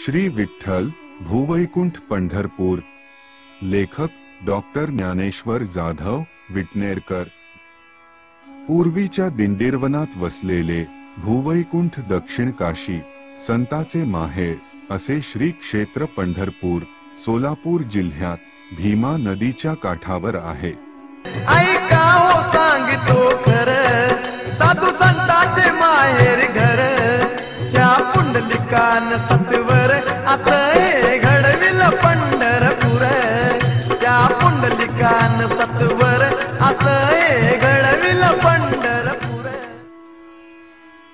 श्री विठ्ठल भूवैकुंठ पंढरपूर। लेखक डॉक्टर ज्ञानेश्वर जाधव विटनेरकर। पूर्वीच्या दिंडीरवनात वसलेले भूवैकुंठ दक्षिण काशी संताचे माहेर असे श्री क्षेत्र पंढरपूर सोलापूर जिल्ह्यात भीमा नदीच्या काठावर आहे। ऐका हो सांगतो खरं, साधू संताचे माहेर घर, त्या पुंडलिकान सत्वर असं हे घडविल पंढरपूर, त्या पुंडलिकान सत्वर असं हे घडविल पंढरपूर।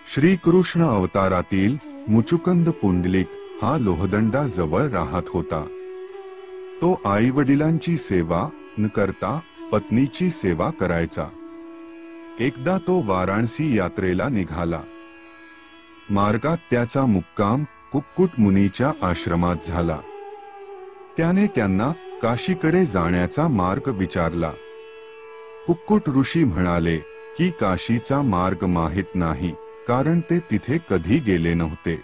श्री कृष्ण अवतारातील मुचुकुंद पुंडलिक हा लोहदंडा जवळ राहत होता। तो आई वडिलांची सेवा न करता पत्नीची सेवा करायचा। एकदा तो वाराणसी यात्रेला निघाला। मार्गात त्याचा मुक्काम कुक्कुट मुनीच्या आश्रमात झाला। त्याने त्यांना काशीकडे जाण्याचा मार्ग विचारला। कुक्कुट ऋषी म्हणाले की काशीचा मार्ग माहित नाही, कारण ते तिथे कधी गेले नव्हते।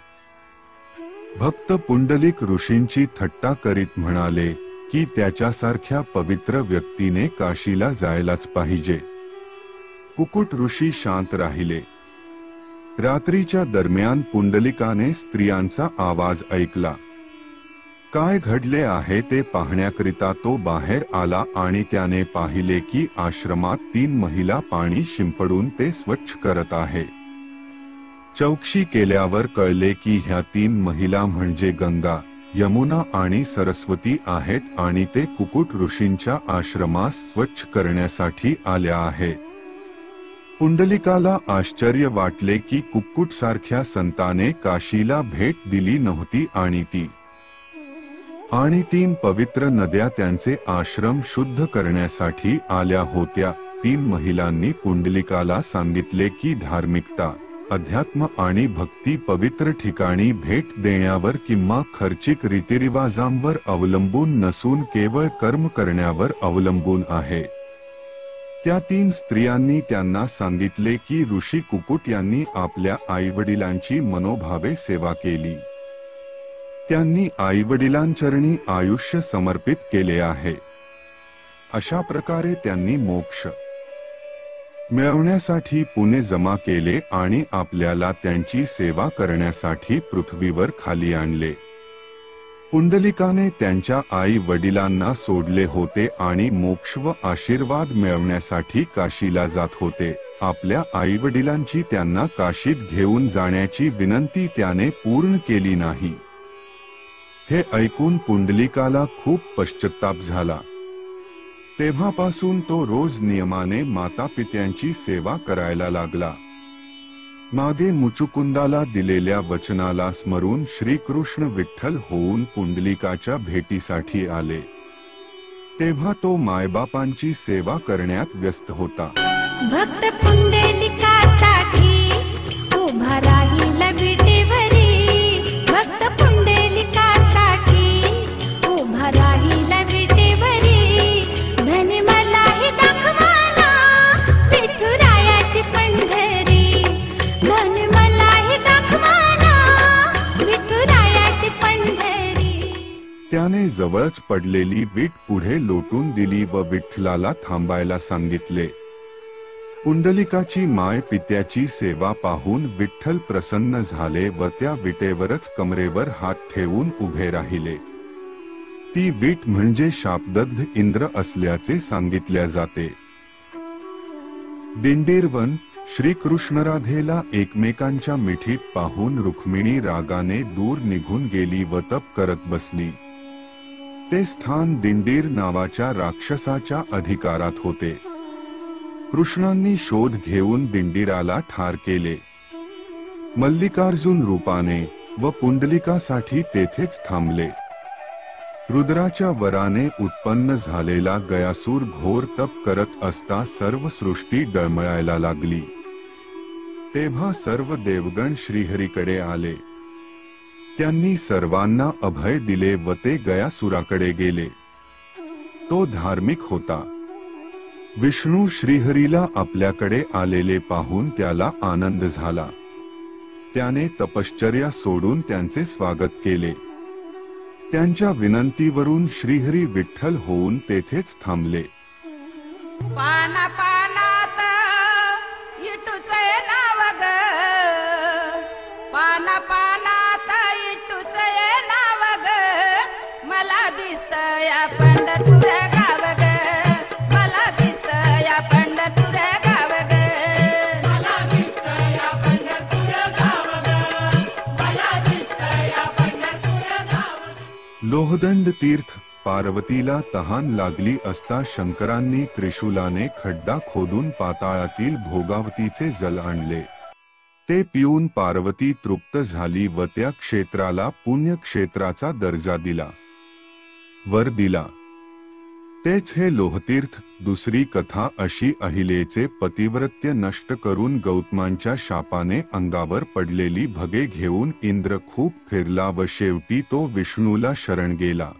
भक्त पुंडलिक ऋषींची थट्टा करीत म्हणाले की त्याच्यासारख्या पवित्र व्यक्तीने काशीला जायलाच पाहिजे। कुक्कुट ऋषी शांत राहिले। रात्रीच्या दरम्यान पुंडलिकाने स्त्रियांचा आवाज ऐकला। काय घडले आहे ते पाहण्याकरिता तो बाहेर आला आणि त्याने पाहिले की आश्रमात 3 महिला पाणी शिंपडून ते स्वच्छ करत आहे। चौकशी केल्यावर कळले की ह्या 3 महिला म्हणजे गंगा, यमुना आणि सरस्वती आहेत आणि ते कुक्कुट ऋषींच्या आश्रमास स्वच्छ करण्यासाठी आल्या आहेत। पुंडलिकाला आश्चर्य वाटले की कुक्कुट सारख्या संताने काशीला भेट दिली नव्हती आणि 3 पवित्र नद्या त्यांचे आश्रम शुद्ध करण्यासाठी आल्या होत्या। 3 महिलांनी पुंडलिकाला सांगितले की धार्मिकता, अध्यात्म आणि भक्ती पवित्र ठिकाणी भेट देण्यावर किंवा खर्चिक रीतिरिवाजांवर अवलंबून नसून केवळ कर्म करण्यावर अवलंबून आहे। त्या 3 स्त्रियांनी त्यांना सांगितले की ऋषी कुक्कुट यांनी आपल्या आईवडिलांची मनोभावे सेवा केली। त्यांनी आईवडिलांचरणी आयुष्य समर्पित केले आहे। अशा प्रकारे त्यांनी मोक्ष मिळवण्यासाठी पुण्य जमा केले आणि आपल्याला त्यांची सेवा करण्यासाठी पृथ्वीवर खाली आणले। पुंडलिकाने त्यांच्या आई वडिलांना सोडले होते आणि मोक्ष व आशीर्वाद मिळवण्यासाठी काशीला जात होते। आपल्या आई वडिलांची त्यांना काशीत घेऊन जाण्याची विनंती त्याने पूर्ण केली नाही। हे ऐकून पुंडलिकाला खूप पश्चात्ताप झाला। तेव्हापासून तो रोज नियमाने मातापित्यांची सेवा करायला लागला। मागे मुचुकुंदाला दिलेल्या वचनाला स्मरून श्रीकृष्ण विठ्ठल होऊन पुंडलिकाच्या भेटीसाठी आले। तेव्हा तो मायबापांची सेवा करण्यात व्यस्त होता। भक्त पुंडलिकासाठी उभा राहिला विटेवरी, भक्त पुंडलिकासाठी उभा राहिला विटेवरी, धन मलाही दाखवाना विठुरायाची पंढरी, धन मलाही दाखवाना विठुरायाची पंढरी। त्याने जवळच पडलेली वीट पुढे लोटून दिली व विठ्ठलाला थांबायला सांगितले। पुंडलिकाची माय पित्याची सेवा पाहून विठ्ठल प्रसन्न झाले व त्या विटेवरच कमरेवर हात ठेवून उभे राहिले। ती वीट म्हणजे शापदग्ध इंद्र असल्याचे सांगितल्या जाते। दिंडीरवन श्रीकृष्णराधेला एकमेकांच्या मिठीत पाहून रुक्मिणी रागाने दूर निघून गेली व तप करत बसली। ते स्थान दिंडीर नावाच्या राक्षसाच्या अधिकारात होते। कृष्णांनी शोध घेऊन दिंडीराला ठार केले। मल्लिकार्जुन रूपाने व पुंडलिकासाठी तेथेच थांबले। रुद्राच्या वराने उत्पन्न झालेला गयासूर घोर तप करत असता सर्व सृष्टी डळमळायला लागली। तेव्हा सर्व देवगण श्रीहरीकडे आले। त्यांनी सर्वांना अभय दिले व ते गयासुराकडे गेले। तो धार्मिक होता। विष्णू श्रीहरीला आपल्याकडे आलेले पाहून त्याला आनंद झाला। त्याने तपश्चर्या सोडून त्यांचे स्वागत केले। त्यांच्या विनंतीवरून श्रीहरी विठ्ठल होऊन तेथेच थांबले. पाना पानात इटूचे नाव ग, पाना पानात इटूचे नाव ग, मला दिसत या पंढरपूर गाव ग, मला दिसत या पंढरपूर गाव ग, मला दिसत या पंढरपूर गाव ग, मला दिसत या पंढरपूर गाव ग. लोहदंड तीर्थ. पार्वतीला तहान लागली असता शंकरांनी त्रिशूलाने खड्डा खोदून पाताळातील भोगावतीचे जल आणले. ते पिऊन पार्वती तृप्त झाली व त्या क्षेत्राला पुण्यक्षेत्राचा दर्जा दिला, वर दिला. तेच हे लोहतीर्थ. दुसरी कथा अशी अहिलेचे पतिव्रत्य नष्ट करून गौतमांच्या शापाने अंगावर पडलेली भगे घेऊन इंद्र खूप फिरला व शेवटी तो विष्णूला शरण गेला.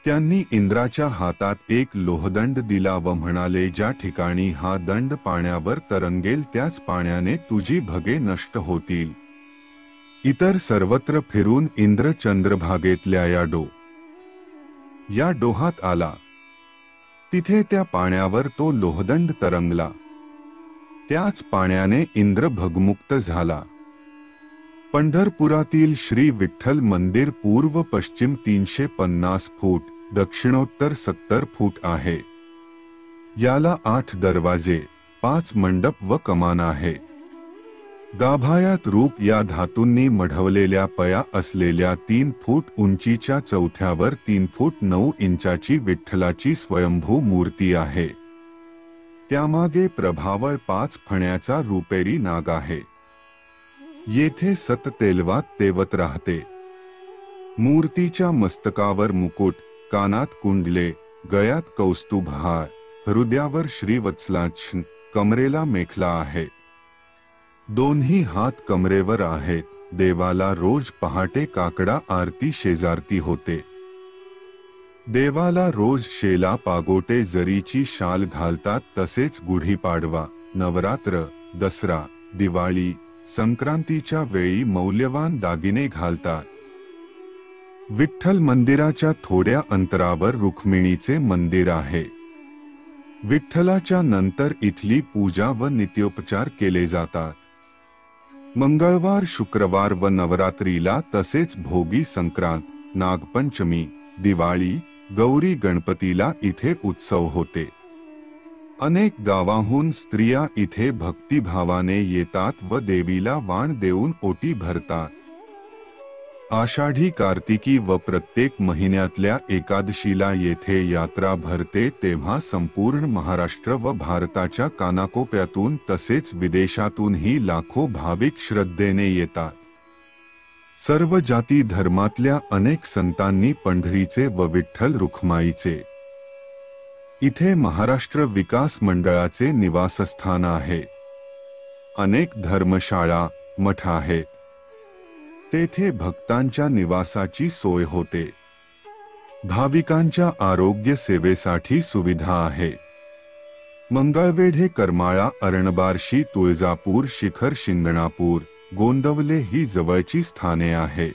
त्यांनी इंद्राच्या हातात एक लोहदंड दिला व म्हणाले, ज्या ठिकाणी हा दंड पाण्यावर तरंगेल त्याच पाण्याने तुझी भगे नष्ट होतील. इतर सर्वत्र फिरून इंद्र चंद्रभागेतल्या या डोहात आला. तिथे त्या पाण्यावर तो लोहदंड तरंगला. त्याच पाण्याने इंद्र भगमुक्त झाला. पंढरपुरातील श्री विठ्ठल मंदिर पूर्व पश्चिम 350 फूट, दक्षिणोत्तर 70 फूट आहे. याला 8 दरवाजे, 5 मंडप व कमान आहे. गाभायात रूप या धातूंनी मढवलेल्या पया असलेल्या 3 फूट उंचीच्या चौथ्यावर 3 फूट 9 इंचाची विठ्ठलाची स्वयंभू मूर्ती आहे. त्यामागे प्रभावळ 5 फण्याचा रुपेरी नाग आहे. येथे सततेलवात तेवत राहते. मूर्तीच्या मस्तकावर मुकुट, कानात कुंडले, गळ्यात कौस्तुभहार, हृदयावर श्रीवत्सलाच्छन, कमरेला मेखला आहे. दोन्ही हात कमरेवर आहेत. देवाला रोज पहाटे काकडा आरती शेजारती होते. देवाला रोज शेला पागोटे जरीची शाल घालतात. तसेच गुढीपाडवा, नवरात्र, दसरा, दिवाळी, संक्रांतीच्या वेळी मौल्यवान दागिने घालतात. विठ्ठल मंदिराच्या थोड्या अंतरावर रुक्मिणीचे मंदिर आहे. विठ्ठलाच्या नंतर इथली पूजा व नित्योपचार केले जातात. मंगळवार, शुक्रवार व नवरात्रीला तसेच भोगी, संक्रांत, नागपंचमी, दिवाळी, गौरी गणपतीला इथे उत्सव होते. अनेक गावांहून स्त्रिया इथे भक्तिभावाने येतात व देवीला वाण देऊन ओटी भरतात. आषाढी, कार्तिकी व प्रत्येक महिन्यातल्या एकादशीला येथे यात्रा भरते. तेव्हा संपूर्ण महाराष्ट्र व भारताच्या कानाकोपऱ्यातून तसेच विदेशातूनही लाखो भाविक श्रद्धेने येतात. सर्व जाती धर्मातल्या अनेक संतांनी पंढरीचे व विठ्ठल रुक्माईचे इथे महाराष्ट्र विकास मंडळाचे निवासस्थान आहे. अनेक धर्मशाळा, मठ आहेत. तेथे भक्तांच्या निवासाची सोय होते. भाविकांच्या आरोग्य सेवेसाठी सुविधा आहे. मंगळवेढे, करमाळा, अरणबार्शी, तुळजापूर, शिखर, शिंगणापूर, गोंदवले ही जवळची स्थाने आहेत.